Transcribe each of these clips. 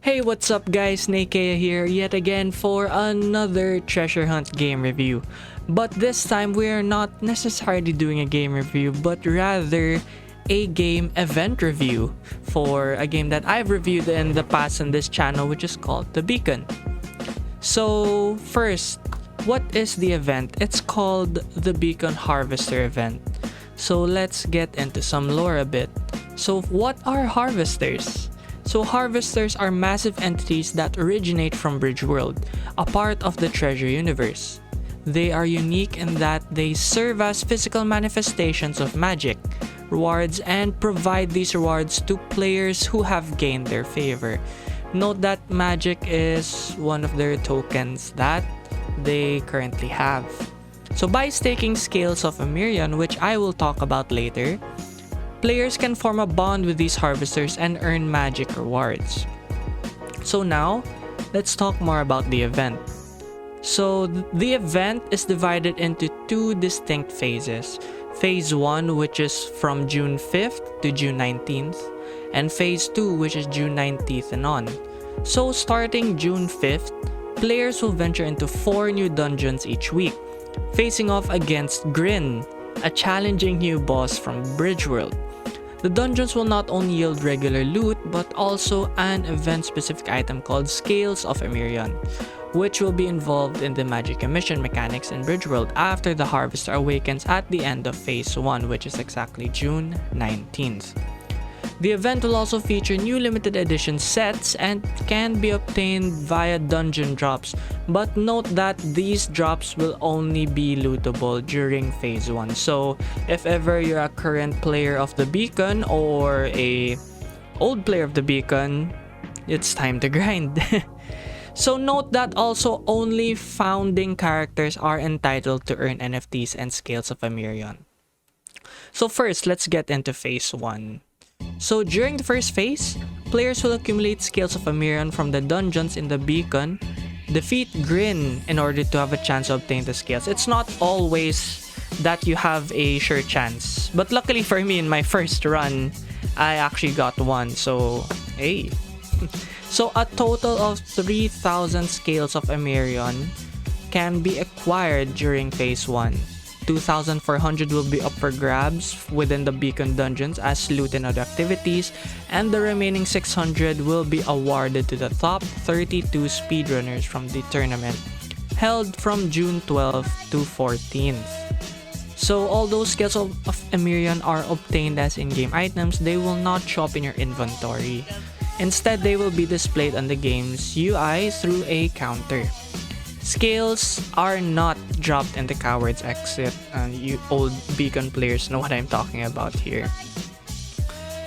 Hey, what's up guys, Nakea here yet again for another treasure hunt game review. But this time we are not necessarily doing a game review, but rather a game event review for a game that I've reviewed in the past on this channel, which is called The Beacon. So first, what is the event? It's called the Beacon Harvester event. So let's get into some lore a bit. So what are harvesters? So harvesters are massive entities that originate from Bridgeworld, a part of the treasure universe. They are unique in that they serve as physical manifestations of magic, rewards, and provide these rewards to players who have gained their favor. Note that magic is one of their tokens that they currently have. So by staking Scales of Emerion, which I will talk about later, players can form a bond with these harvesters and earn magic rewards. So now, let's talk more about the event. So the event is divided into two distinct phases. Phase 1, which is from June 5th to June 19th, and Phase 2, which is June 19th and on. So starting June 5th, players will venture into 4 new dungeons each week, facing off against Grin, a challenging new boss from Bridgeworld. The dungeons will not only yield regular loot, but also an event-specific item called Scales of Emerion, which will be involved in the magic emission mechanics in Bridgeworld after the Harvester awakens at the end of Phase 1, which is exactly June 19th. The event will also feature new limited edition sets and can be obtained via dungeon drops, but note that these drops will only be lootable during Phase 1. So if ever you're a current player of the Beacon or a old player of the Beacon, it's time to grind. So note that also only founding characters are entitled to earn NFTs and Scales of Emerion. So first, let's get into Phase 1. So during the first phase, players will accumulate Scales of Emerion from the dungeons in the Beacon, defeat Grin in order to have a chance to obtain the scales. It's not always that you have a sure chance, but luckily for me in my first run, I actually got one, so hey. So a total of 3,000 Scales of Emerion can be acquired during Phase 1. 2,400 will be up for grabs within the Beacon dungeons as loot and other activities, and the remaining 600 will be awarded to the top 32 speedrunners from the tournament, held from June 12th to 14th. So although Scales of Emerion are obtained as in-game items, they will not show up in your inventory. Instead, they will be displayed on the game's UI through a counter. Scales are not dropped in the Coward's Exit. You old Beacon players know what I'm talking about here.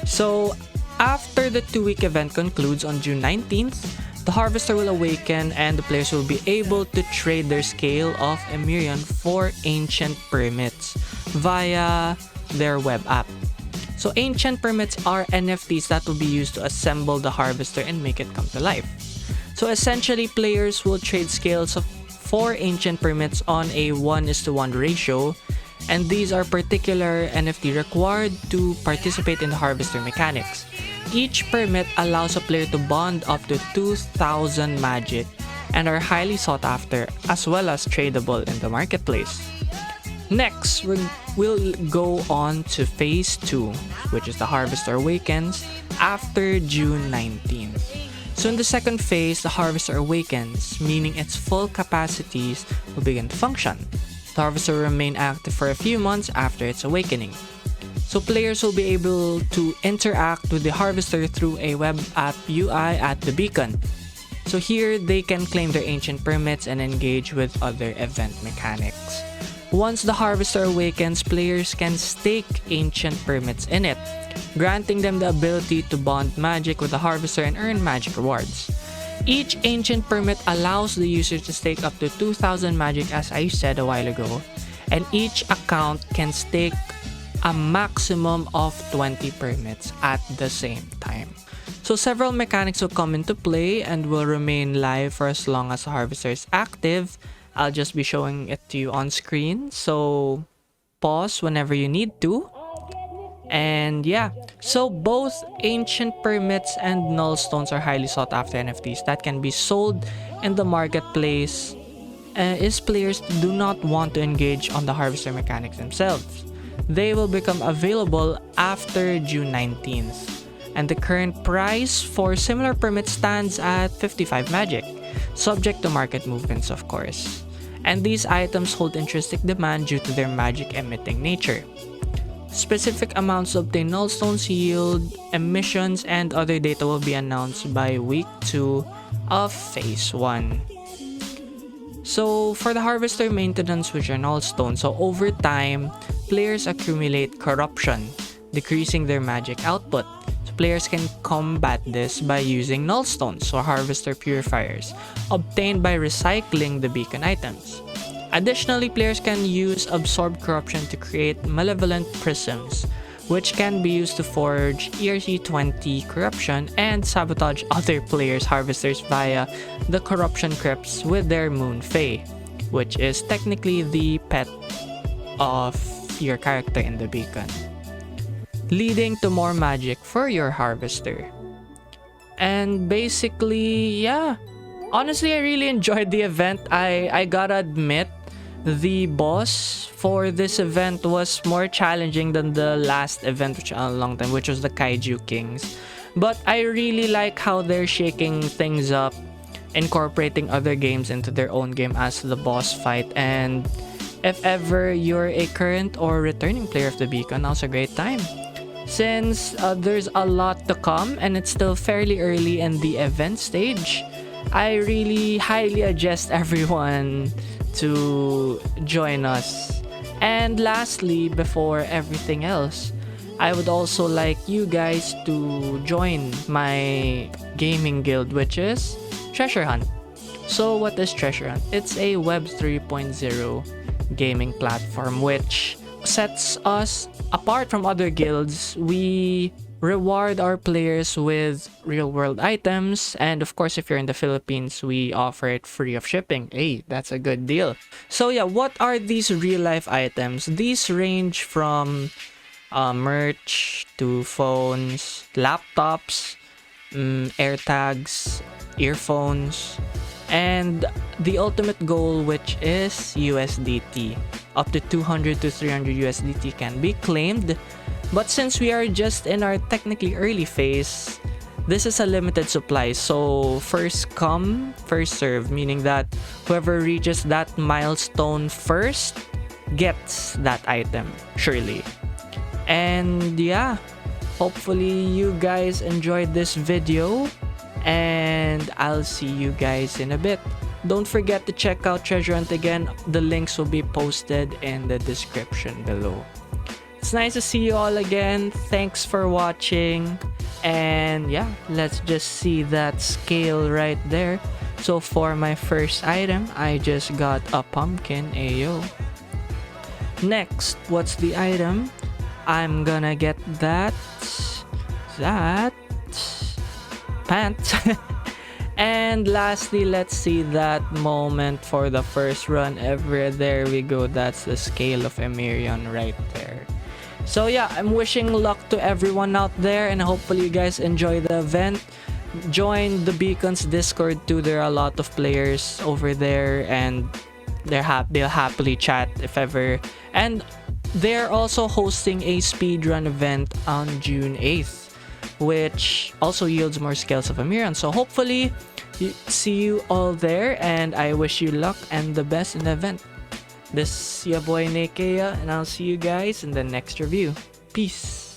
So after the 2-week event concludes on June 19th, the Harvester will awaken and the players will be able to trade their Scale of Emerion for Ancient Permits via their web app. So Ancient Permits are NFTs that will be used to assemble the Harvester and make it come to life. So essentially, players will trade Scales for Ancient Permits on a 1:1 ratio, and these are particular NFT required to participate in the Harvester mechanics. Each permit allows a player to bond up to 2,000 magic and are highly sought after, as well as tradable in the marketplace. Next, we'll go on to Phase 2, which is the Harvester Awakens after June 19th. So in the second phase, the Harvester awakens, meaning its full capacities will begin to function. The Harvester will remain active for a few months after its awakening. So players will be able to interact with the Harvester through a web app UI at the Beacon. So here, they can claim their Ancient Permits and engage with other event mechanics. Once the Harvester awakens, players can stake Ancient Permits in it, granting them the ability to bond magic with the Harvester and earn magic rewards. Each Ancient Permit allows the user to stake up to 2,000 magic, as I said a while ago, and each account can stake a maximum of 20 permits at the same time. So several mechanics will come into play and will remain live for as long as the Harvester is active. I'll just be showing it to you on screen, so pause whenever you need to. And yeah, so both ancient permits and nullstones are highly sought after NFTs that can be sold in the marketplace is players do not want to engage on the harvester mechanics themselves. They will become available after June 19th. And the current price for similar permits stands at 55 magic, subject to market movements of course. And these items hold intrinsic demand due to their magic emitting nature. Specific amounts of obtained nullstones, yield, emissions, and other data will be announced by week 2 of phase 1. So for the harvester maintenance with your nullstone, so over time, players accumulate corruption, decreasing their magic output. So players can combat this by using nullstones or harvester purifiers, obtained by recycling the beacon items. Additionally, players can use absorbed corruption to create malevolent prisms, which can be used to forge ERC-20 corruption and sabotage other players' harvesters via the corruption crypts with their Moon Fae, which is technically the pet of your character in the beacon, leading to more magic for your harvester. And basically, yeah, honestly, I really enjoyed the event. I gotta admit, the boss for this event was more challenging than the last event which a long time, which was the Kaiju Kings. But I really like how they're shaking things up, incorporating other games into their own game as the boss fight. And if ever you're a current or returning player of the beacon, now's a great time. Since there's a lot to come and it's still fairly early in the event stage, I really highly suggest everyone to join us. And lastly, before everything else, I would also like you guys to join my gaming guild, which is Treasure Hunt. So what is Treasure Hunt? It's a Web 3.0 gaming platform which sets us apart from other guilds. We reward our players with real-world items, and of course, if you're in the Philippines, we offer it free of shipping. Hey, that's a good deal. So yeah, what are these real-life items? These range from merch to phones, laptops, AirTags, earphones, and the ultimate goal, which is USDT. Up to 200 to 300 USDT can be claimed. But since we are just in our technically early phase, this is a limited supply. So first come, first serve, meaning that whoever reaches that milestone first gets that item, surely. And yeah, hopefully you guys enjoyed this video, and I'll see you guys in a bit. Don't forget to check out Treasure Hunt again. The links will be posted in the description below. It's nice to see you all again. Thanks for watching. And yeah, let's just see that scale right there. So for my first item, I just got a pumpkin. Ayo. Next, what's the item? I'm gonna get that pants. And lastly, let's see that moment for the first run ever. There we go. That's the Scale of Emerion right there. So yeah, I'm wishing luck to everyone out there, and hopefully you guys enjoy the event. Join the Beacon's Discord too. There are a lot of players over there, and they'll happily chat if ever. And they're also hosting a speedrun event on June 8th, which also yields more Scales of Emerion. So hopefully see you all there, and I wish you luck and the best in the event. This is your boy Nekea, and I'll see you guys in the next review. Peace.